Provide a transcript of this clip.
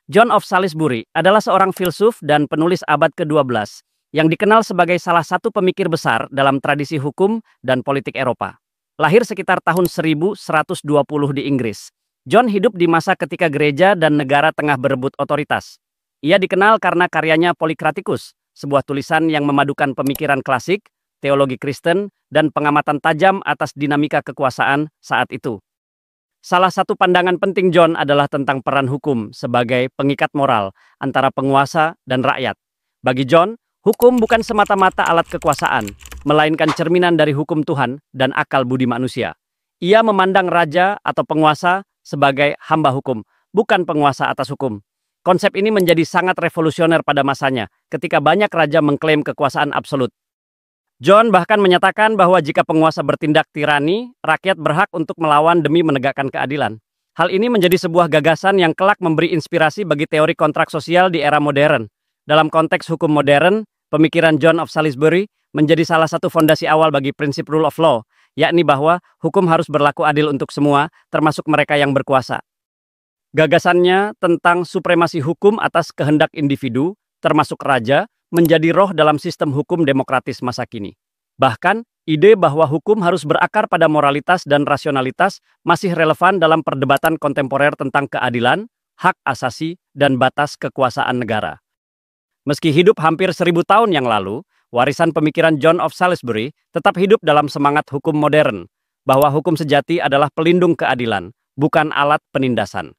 John of Salisbury adalah seorang filsuf dan penulis abad ke-12 yang dikenal sebagai salah satu pemikir besar dalam tradisi hukum dan politik Eropa. Lahir sekitar tahun 1120 di Inggris, John hidup di masa ketika gereja dan negara tengah berebut otoritas. Ia dikenal karena karyanya Polycraticus, sebuah tulisan yang memadukan pemikiran klasik, teologi Kristen, dan pengamatan tajam atas dinamika kekuasaan saat itu. Salah satu pandangan penting John adalah tentang peran hukum sebagai pengikat moral antara penguasa dan rakyat. Bagi John, hukum bukan semata-mata alat kekuasaan, melainkan cerminan dari hukum Tuhan dan akal budi manusia. Ia memandang raja atau penguasa sebagai hamba hukum, bukan penguasa atas hukum. Konsep ini menjadi sangat revolusioner pada masanya, ketika banyak raja mengklaim kekuasaan absolut. John bahkan menyatakan bahwa jika penguasa bertindak tirani, rakyat berhak untuk melawan demi menegakkan keadilan. Hal ini menjadi sebuah gagasan yang kelak memberi inspirasi bagi teori kontrak sosial di era modern. Dalam konteks hukum modern, pemikiran John of Salisbury menjadi salah satu fondasi awal bagi prinsip rule of law, yakni bahwa hukum harus berlaku adil untuk semua, termasuk mereka yang berkuasa. Gagasannya tentang supremasi hukum atas kehendak individu, termasuk raja, menjadi roh dalam sistem hukum demokratis masa kini. Bahkan, ide bahwa hukum harus berakar pada moralitas dan rasionalitas masih relevan dalam perdebatan kontemporer tentang keadilan, hak asasi, dan batas kekuasaan negara. Meski hidup hampir 1000 tahun yang lalu, warisan pemikiran John of Salisbury tetap hidup dalam semangat hukum modern, bahwa hukum sejati adalah pelindung keadilan, bukan alat penindasan.